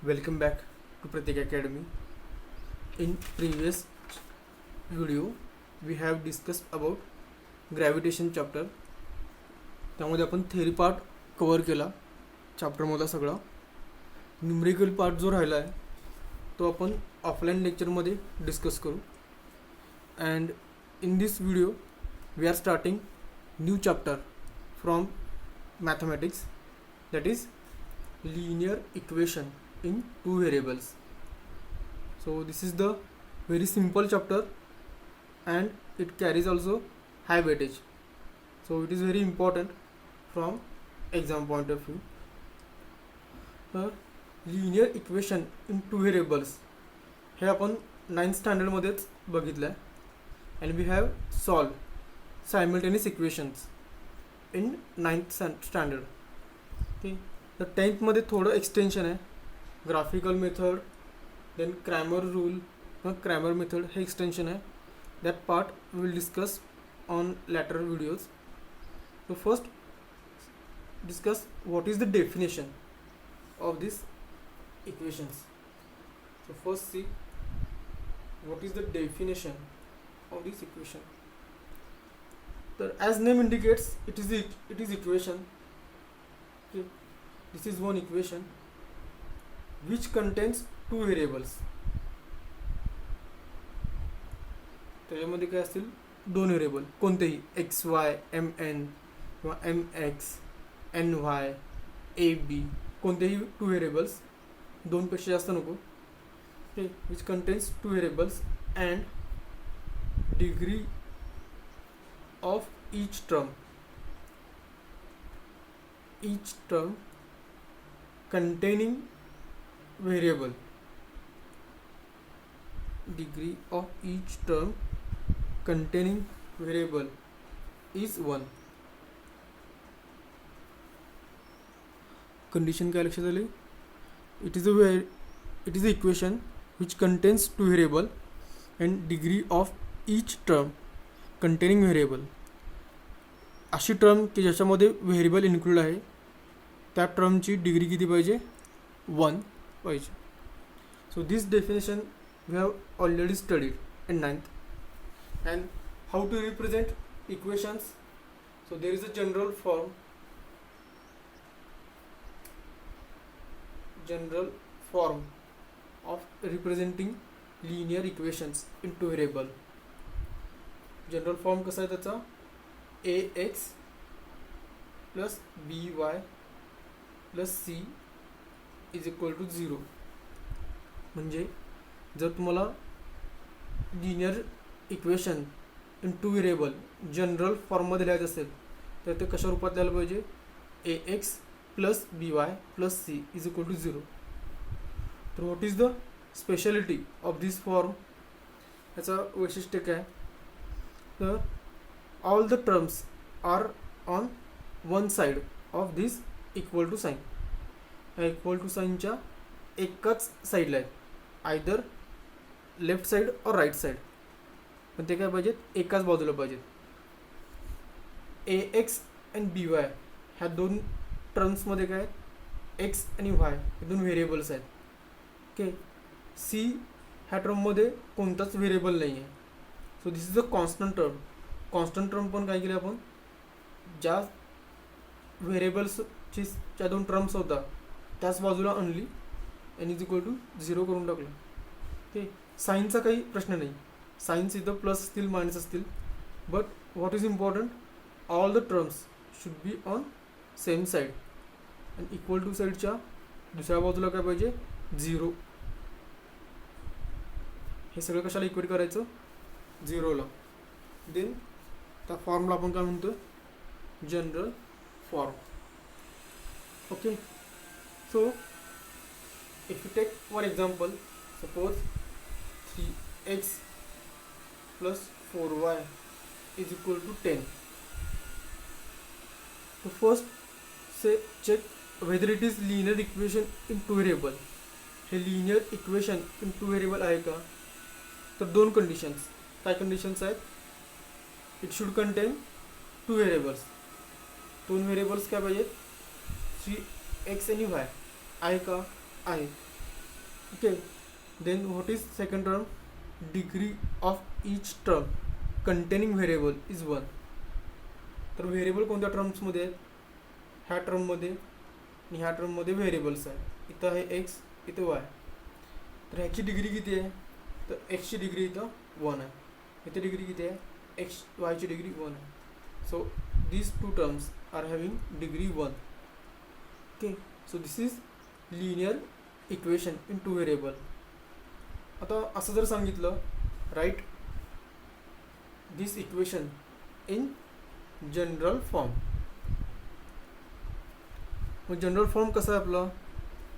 Welcome back to Pratik Academy. In previous video we have discussed about gravitation chapter. त्यामध्ये आपण theory part cover केला चॅप्टरमधला सगळा. Numerical part जो राहिला आहे तो आपण ऑफलाईन लेक्चरमध्ये डिस्कस करू. And in this video we are starting new chapter from mathematics, that is linear equation in two variables. So this is the very simple chapter and it carries also high weightage, so it is very important from exam point of view. Linear equation in two variables हे आपण 9th standard मध्येच बघितलं आहे. and we have solved simultaneous equations in 9th standard. okay, तर 10th मध्ये थोडं extension आहे, graphical method, then Cramer rule किंवा Cramer method हे एक्सटेन्शन आहे. That part we will discuss on later videos. So first discuss what is the definition of this equations. So first see what is the definition of this equation. तर as name indicates it is equation. This is one equation which contains two variables. त्याच्यामध्ये काय असतील, दोन variable कोणतेही, x y m n किंवा m x n y a b, कोणतेही two variables, दोनपेक्षा जास्त नको. Okay, which contains two variables and degree of each term containing variable. Degree of each term containing variable is 1. Condition काय लक्षात आली? It is a equation which contains two variable and degree of each term containing variable. अशी term की ज्याच्यामध्ये variable include आहे त्या टर्मची degree किती पाहिजे, 1 पाहिजे. So this definition we have already studied in 9th. And how to represent equations. So there is a general form of representing linear equations in two variable. General form कसा आहे त्याचा, ax plus by plus c is equal to 0. म्हणजे जर तुम्हाला linear equation in two variable general फॉर्ममध्ये लिहायचं असेल तर ते कशा रूपात लिहायला पाहिजे, ax plus by plus c is equal to 0. तर what is the speciality of this form. याचं वैशिष्ट्य काय, तर all the terms are on one side of this equal to sign. Equal to साईनच्या एकाच साईडला आहेत, आयदर लेफ्ट साईड और राईट साईड, पण ते काय पाहिजेत, एकाच बाजूला पाहिजेत. ax आणि by ह्या दोन टर्म्समध्ये काय आहेत, एक्स आणि वाय हे दोन व्हेरिएबल्स आहेत. ओके, c ह्या टर्ममध्ये कोणताच व्हेरिएबल नाही आहे. सो this is a constant term. Constant term पण काय केले आपण, ज्या व्हेरिएबल्सची ज्या दोन टर्म्स होता त्याच बाजूला आणली एन इज इक्वल टू 0 करून टाकलं. ओके, साईनचा काही प्रश्न नाही, साईन्स इथं प्लस असतील मायनस असतील, but what is important, all the terms should be on same side. आणि इक्वल टू साईडच्या दुसऱ्या बाजूला काय पाहिजे, 0. हे सगळं कशाला इक्वेट करायचं, 0ला. देन त्या फॉर्मला आपण काय म्हणतो, general form. Okay, so if you take one example, suppose 3x plus 4y is equal to 10. तो फर्स्ट से check whether it is linear equation in two variable. हे linear equation in two variable आहे का, तर दोन conditions. काय conditions आहेत, it should contain two variables. दोन व्हेरिएबल्स काय पाहिजेत, 3x आणि y आहे का, आहे. Okay, then what is second term? Degree of each term containing variable is 1. तर व्हेरिएबल कोणत्या टर्म्समध्ये आहेत? ह्या टर्ममध्ये आणि ह्या टर्ममध्ये व्हेरिएबल्स आहेत. इथं आहे एक्स, इथं वाय. तर ह्याची डिग्री किती आहे? तर एक्सची डिग्री इथं 1 आहे. इथे डिग्री किती आहे? एक्स वायची डिग्री 1 आहे. सो these two terms are having degree 1. Okay, so this is linear equation in two variable. आता असं जर सांगितलं, write this equation in general form. मग जनरल फॉर्म कसं आहे आपलं?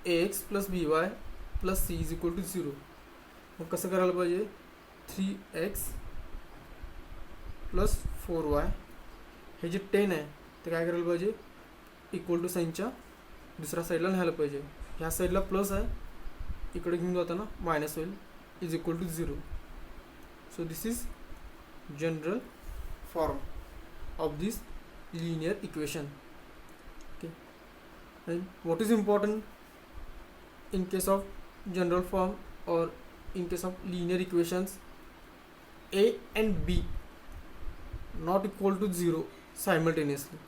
ax plus b y plus c is equal to 0. मग कसं करायला पाहिजे? 3x प्लस 4y हे जे 10 आहे ते काय करायला पाहिजे? इक्वल टू साईनच्या दुसऱ्या साईडला न्यायला पाहिजे. ह्या साईडला प्लस आहे, इकडे घेऊन जाताना मायनस होईल, is equal to 0. So this is general form of this linear equation. Okay, and what is important in case of general form or in case of linear equations? A and B not equal to 0 simultaneously.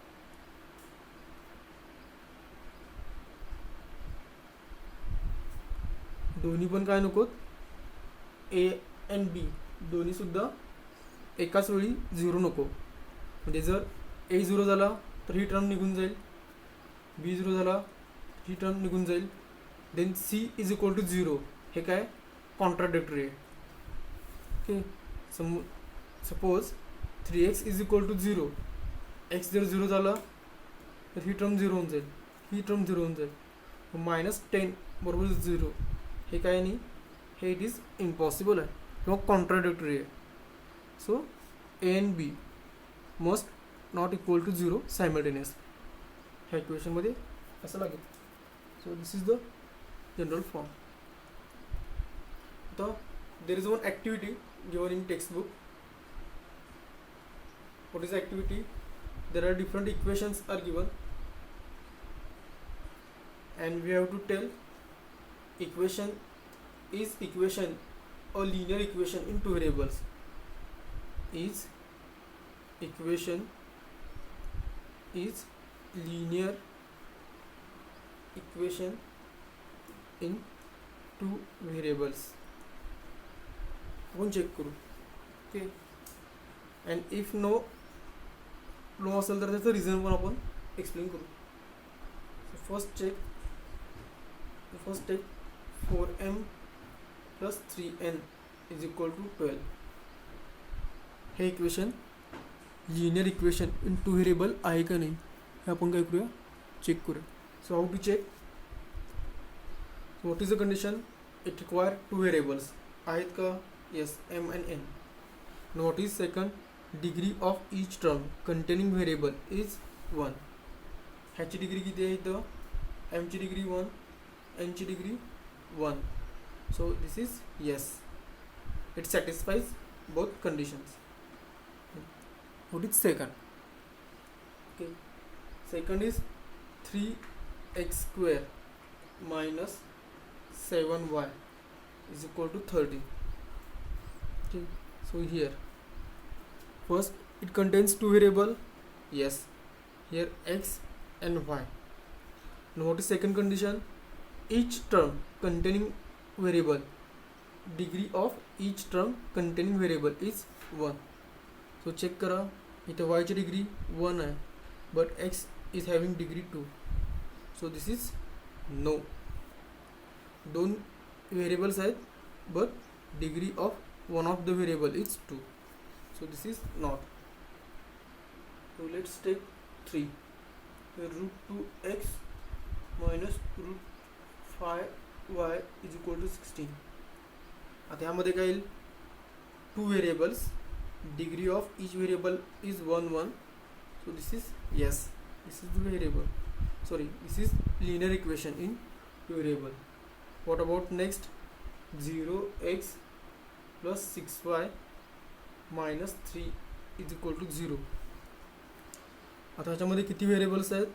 दोन्ही पण काय नकोत? A and B दोन्ही सुद्धा एकाच वेळी 0 नको. म्हणजे जर A 0 झाला तर ही टर्म निघून जाईल, B 0 झाला ही टर्म निघून जाईल, then C is equal to 0 हे काय कॉन्ट्राडिक्टरी आहे. Okay, suppose 3x is equal to 0, x जर 0 झाला तर ही टर्म 0 होऊन जाईल, ही टर्म 0 होऊन जाईल. -10 बरोबर 0 हे काय नाही, हे इट इज इम्पॉसिबल आहे किंवा कॉन्ट्राडिक्टरी आहे. So A and B must not equal to 0 simultaneous ह्या इक्वेशनमध्ये असं लागेल. So this is the general form. आता there is one activity given in textbook. what is the activity? There are different equations are given and we have to tell equation is equation a linear equation in two variables. Is equation is linear equation in two variables. आपण check करू. Okay, and if no असेल तर त्याचं reason पण आपण explain करू. First check 4m plus 3n is equal to 12. हे equation linear equation in two variable आहे का नाही हे आपण काय करूया, चेक करूया. So how to check? What is the condition? It require two variables आहेत का? Yes, m and n. Now what is second? Degree of each term containing variable is 1. ह्याची डिग्री किती आहे इथं? m ची डिग्री 1, n ची degree 1. So this is yes, it satisfies both conditions. What is second? Okay, second is 3x square minus 7y is equal to 30. Okay, so here first it contains two variable. Yes, here x and y. Now what is second condition? Each term containing variable, degree of each term containing variable is 1. So check करा, इथे y ची degree 1 आहे but x is having degree 2. So this is no. दोन variables आहेत but degree of one of the variable is 2. So this is not. So let's take 3. Root 2x minus root 5y is equal to 16. आता ह्यामध्ये काय येईल? Two variables, degree of each variable is 1 1. So this is yes, this is the variable. Sorry, this is linear equation in two variable. What about next? 0x plus 6y minus 3 is equal to 0. आता ह्याच्यामध्ये किती variables आहेत?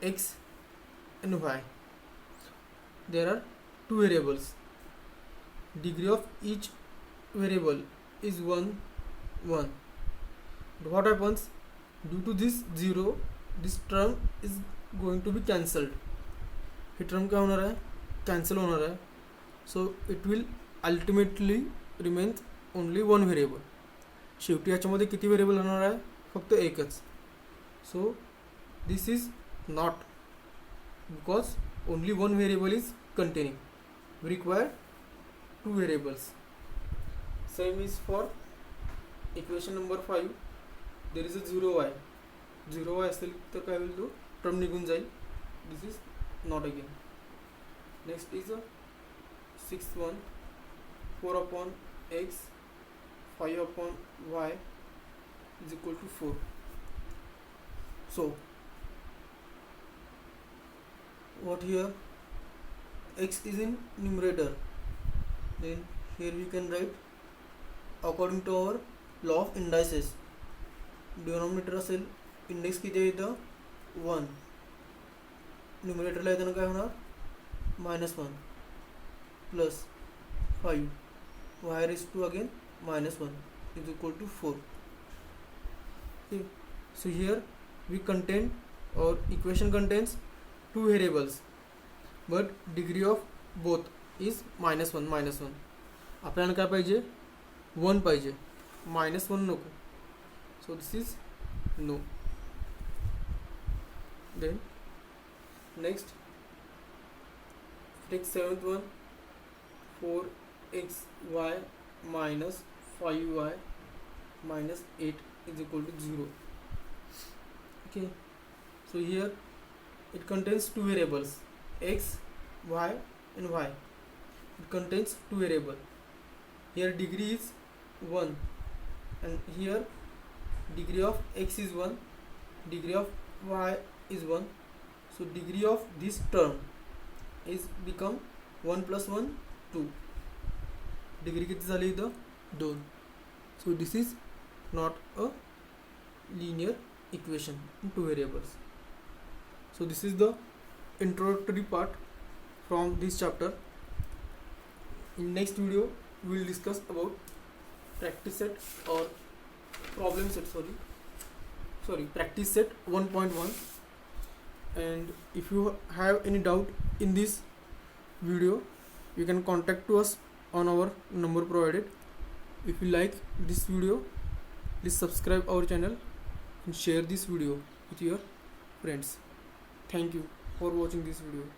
x and y. There are two variables. Degree of each variable is 1 1. But what happens, due to this 0 this term is going to be cancelled. हे term क्या होणार आहे, cancel होणार आहे. So it will ultimately remain only one variable. शेवटी याच्यामध्ये किती variable राहणार आहे, फक्त एकच. So this is not, because only one variable is containing. We require two variables. Same is for equation number 5. There is a 0y. 0y असेल तर काय होईल, तो टर्म निघून जाईल. This is not again. Next is a 6th one, 4 upon x 5 upon y is equal to 4. So what here, x is in numerator, then here we can write according to our law of indices. Denominator असेल, index किती आहे इथं 1. न्यूमरेटरला येताना काय होणार, -1 plus 5 y raised to again -1 is equal to 4. Okay. So here we contain, or equation contains two variables, but degree of both is -1. आपल्याला काय पाहिजे, 1 पाहिजे, -1 नको. So this is no. Then next, take 7th one, 4xy minus 5y minus 8 is equal to 0. Okay, so here it contains two variables, x, y and y. It contains two variables. Here degree is 1 and here degree of x is 1, degree of y is 1. So degree of this term is become 1 plus 1 2. Degree किती झाली इथं, 2. So this is not a linear equation in two variables. So this is the introductory part from this chapter. In next video we will discuss about practice set or problem set, practice set 1.1. And if you have any doubt in this video, you can contact to us on our number provided. If you like this video, please subscribe our channel and share this video with your friends. Thank you for watching this video.